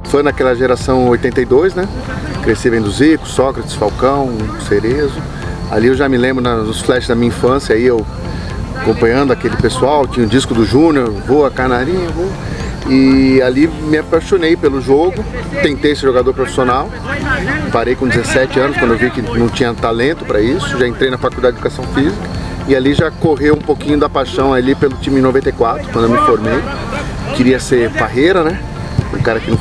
fã daquela geração 82, né? Cresci vendo Zico, Sócrates, Falcão, Cerezo. Ali eu já me lembro nos flashes da minha infância, aí eu acompanhando aquele pessoal, tinha o disco do Júnior, Voa Canarinho, Voa. E ali me apaixonei pelo jogo, tentei ser jogador profissional, parei com 17 anos quando eu vi que não tinha talento para isso, já entrei na faculdade de Educação Física e ali já correu um pouquinho da paixão ali pelo time em 94, quando eu me formei. Queria ser parreira, né? Um cara que não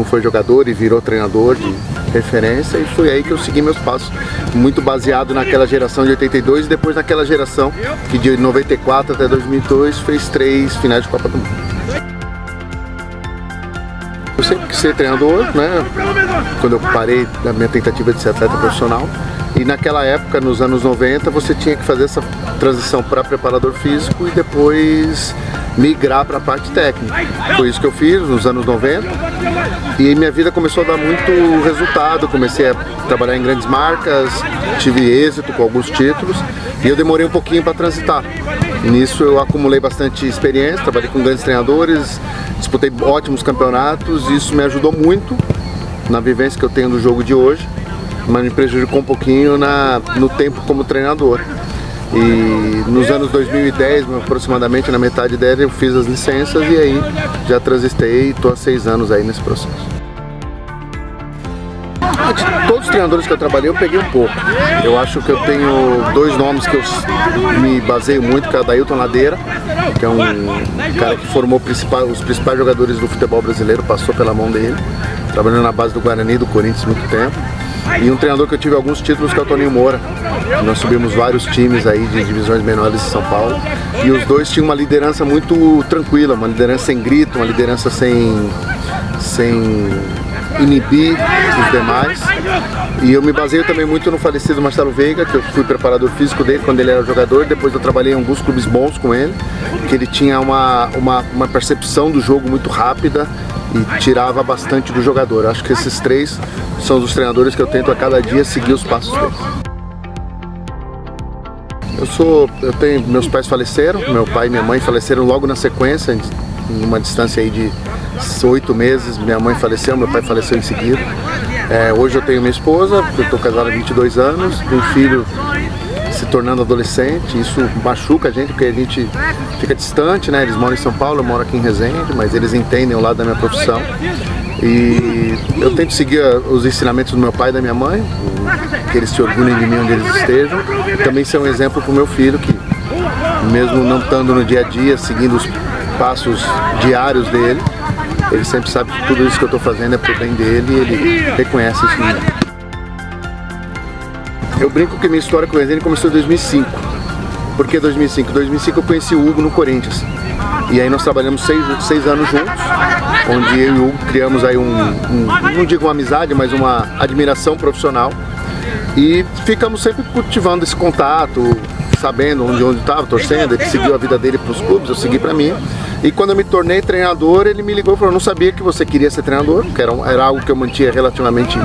foi jogador e virou treinador de referência, e foi aí que eu segui meus passos, muito baseado naquela geração de 82 e depois naquela geração que de 94 até 2002 fez 3 finais de Copa do Mundo. Eu sempre quis ser treinador, né? Quando eu parei da minha tentativa de ser atleta profissional. E naquela época, nos anos 90, você tinha que fazer essa transição para preparador físico e depois migrar para a parte técnica. Foi isso que eu fiz nos anos 90 e minha vida começou a dar muito resultado. Comecei a trabalhar em grandes marcas, tive êxito com alguns títulos e eu demorei um pouquinho para transitar. E nisso eu acumulei bastante experiência, trabalhei com grandes treinadores, disputei ótimos campeonatos e isso me ajudou muito na vivência que eu tenho do jogo de hoje, mas me prejudicou um pouquinho no tempo como treinador. E nos anos 2010, aproximadamente na metade dela, eu fiz as licenças e aí já transitei e estou há 6 anos aí nesse processo. De todos os treinadores que eu trabalhei, eu peguei um pouco. Eu acho que eu tenho 2 nomes que eu me baseio muito, que é o Adailton Ladeira, que é um cara que formou os principais jogadores do futebol brasileiro, passou pela mão dele, trabalhando na base do Guarani, do Corinthians muito tempo. E um treinador que eu tive alguns títulos, que é o Toninho Moura. Nós subimos vários times aí de divisões menores de São Paulo. E os dois tinham uma liderança muito tranquila, uma liderança sem grito, uma liderança sem inibir os demais. E eu me baseio também muito no falecido Marcelo Veiga, que eu fui preparador físico dele quando ele era jogador. Depois eu trabalhei em alguns clubes bons com ele, que ele tinha uma percepção do jogo muito rápida e tirava bastante do jogador. Acho que esses 3 são os treinadores que eu tento a cada dia seguir os passos deles. Meus pais faleceram, meu pai e minha mãe faleceram logo na sequência, em uma distância aí de 8 meses. Minha mãe faleceu, meu pai faleceu em seguida. Hoje eu tenho minha esposa, eu estou casado há 22 anos, um filho se tornando adolescente. Isso machuca a gente porque a gente fica distante, né? Eles moram em São Paulo, eu moro aqui em Resende, mas eles entendem o lado da minha profissão. E eu tento seguir os ensinamentos do meu pai e da minha mãe, que eles se orgulhem de mim onde eles estejam. Também ser um exemplo para o meu filho, que mesmo não estando no dia a dia, seguindo os passos diários dele, ele sempre sabe que tudo isso que eu estou fazendo é pro bem dele e ele reconhece isso em mim. Eu brinco que minha história com o Resende começou em 2005. Por que 2005? Em 2005 eu conheci o Hugo no Corinthians. E aí nós trabalhamos 6 anos juntos, onde eu e o Hugo criamos aí não digo uma amizade, mas uma admiração profissional. E ficamos sempre cultivando esse contato, sabendo onde estava, torcendo. Ele seguiu a vida dele para os clubes, eu segui para mim. E quando eu me tornei treinador, ele me ligou e falou: não sabia que você queria ser treinador, que era algo que eu mantinha relativamente,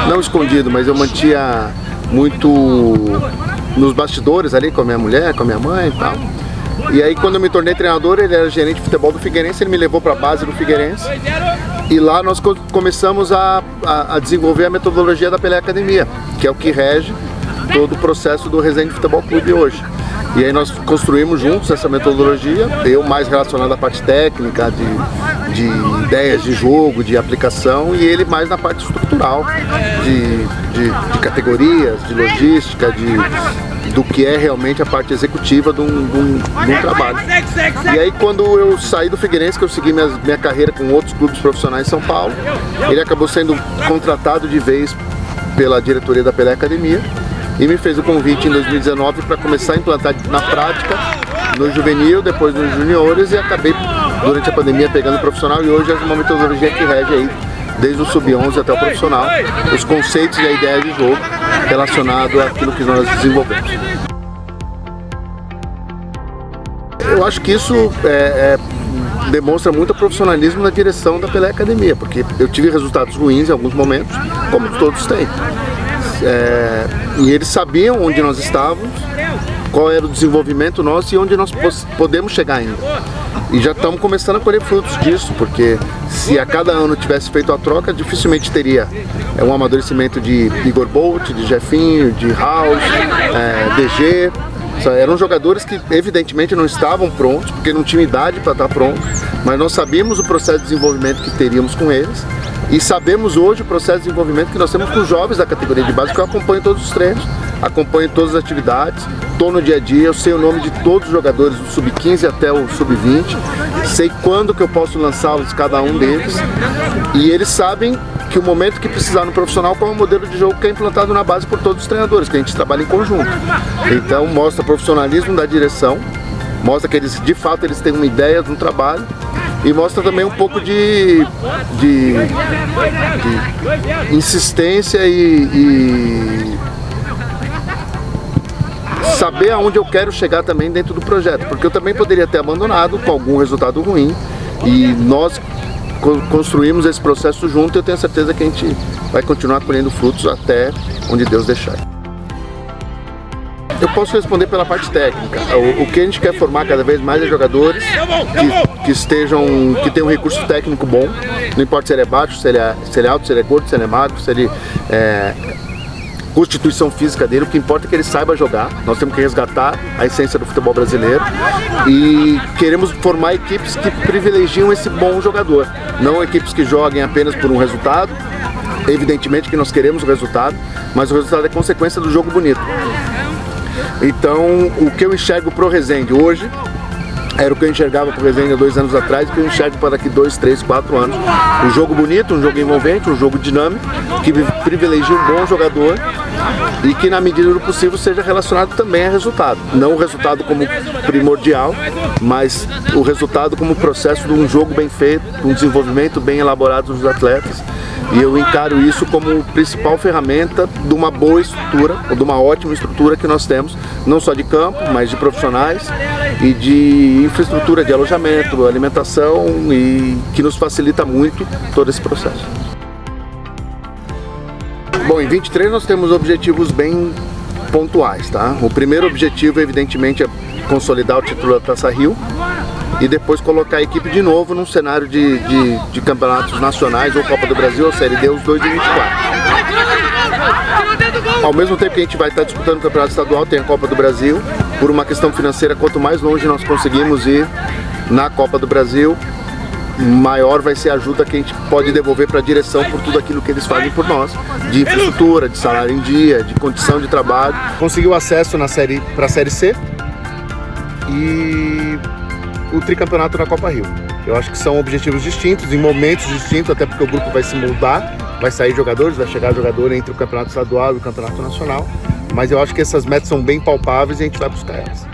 não escondido, mas eu mantinha muito nos bastidores ali com a minha mulher, com a minha mãe e tal. E aí quando eu me tornei treinador, ele era gerente de futebol do Figueirense, ele me levou para a base do Figueirense. E lá nós começamos a desenvolver a metodologia da Pelé Academia, que é o que rege todo o processo do Resende Futebol Clube hoje. E aí nós construímos juntos essa metodologia, eu mais relacionado à parte técnica, de ideias de jogo, de aplicação, e ele mais na parte estrutural, de categorias, de logística, do que é realmente a parte executiva de um trabalho. E aí quando eu saí do Figueirense, que eu segui minha carreira com outros clubes profissionais em São Paulo, ele acabou sendo contratado de vez pela diretoria da Pelé Academia e me fez o convite em 2019 para começar a implantar na prática no juvenil, depois nos juniores, e acabei durante a pandemia pegando o profissional, e hoje é uma metodologia que rege aí desde o sub-11 até o profissional, os conceitos e a ideia de jogo relacionado àquilo que nós desenvolvemos. Eu acho que isso demonstra muito profissionalismo na direção da Pelé Academia, porque eu tive resultados ruins em alguns momentos, como todos têm. E eles sabiam onde nós estávamos, qual era o desenvolvimento nosso e onde nós podemos chegar ainda. E já estamos começando a colher frutos disso, porque se a cada ano tivesse feito a troca, dificilmente teria um amadurecimento de Igor Bolt, de Jefinho, de House, DG. Eram jogadores que evidentemente não estavam prontos, porque não tinham idade para estar prontos, mas nós sabíamos o processo de desenvolvimento que teríamos com eles e sabemos hoje o processo de desenvolvimento que nós temos com os jovens da categoria de base, que eu acompanho todos os treinos, acompanho todas as atividades, estou no dia a dia, eu sei o nome de todos os jogadores do sub-15 até o sub-20, sei quando que eu posso lançá-los, cada um deles, e eles sabem que o momento que precisar no profissional, qual é o modelo de jogo que é implantado na base por todos os treinadores, que a gente trabalha em conjunto. Então mostra profissionalismo da direção, mostra que eles, de fato, eles têm uma ideia de um trabalho e mostra também um pouco de insistência e saber aonde eu quero chegar também dentro do projeto, porque eu também poderia ter abandonado com algum resultado ruim e nós construímos esse processo junto e eu tenho certeza que a gente vai continuar colhendo frutos até onde Deus deixar. Eu posso responder pela parte técnica. O que a gente quer formar cada vez mais é jogadores que tenham um recurso técnico bom, não importa se ele é baixo, se ele é alto, se ele é gordo, se ele é magro, se ele constituição física dele, o que importa é que ele saiba jogar. Nós temos que resgatar a essência do futebol brasileiro e queremos formar equipes que privilegiam esse bom jogador, não equipes que joguem apenas por um resultado. Evidentemente que nós queremos o resultado, mas o resultado é consequência do jogo bonito. Então, o que eu enxergo pro Resende hoje era o que eu enxergava pro Resende há 2 anos atrás e que eu enxergo para daqui 2, 3, 4 anos. Um jogo bonito, um jogo envolvente, um jogo dinâmico, que privilegie um bom jogador e que, na medida do possível, seja relacionado também a resultado. Não o resultado como primordial, mas o resultado como processo de um jogo bem feito, um desenvolvimento bem elaborado dos atletas. E eu encaro isso como principal ferramenta de uma boa estrutura, ou de uma ótima estrutura que nós temos, não só de campo, mas de profissionais e de infraestrutura de alojamento, alimentação, e que nos facilita muito todo esse processo. Bom, em 23 nós temos objetivos bem pontuais, tá? O primeiro objetivo, evidentemente, é consolidar o título da Taça Rio e depois colocar a equipe de novo num cenário de campeonatos nacionais ou Copa do Brasil ou Série D, os dois de 24. Ao mesmo tempo que a gente vai estar disputando o campeonato estadual, tem a Copa do Brasil. Por uma questão financeira, quanto mais longe nós conseguimos ir na Copa do Brasil, maior vai ser a ajuda que a gente pode devolver para a direção por tudo aquilo que eles fazem por nós, de infraestrutura, de salário em dia, de condição de trabalho. Conseguiu acesso para a Série C e o tricampeonato na Copa Rio. Eu acho que são objetivos distintos, em momentos distintos, até porque o grupo vai se moldar, vai sair jogadores, vai chegar jogador entre o campeonato estadual e o campeonato nacional, mas eu acho que essas metas são bem palpáveis e a gente vai buscar elas.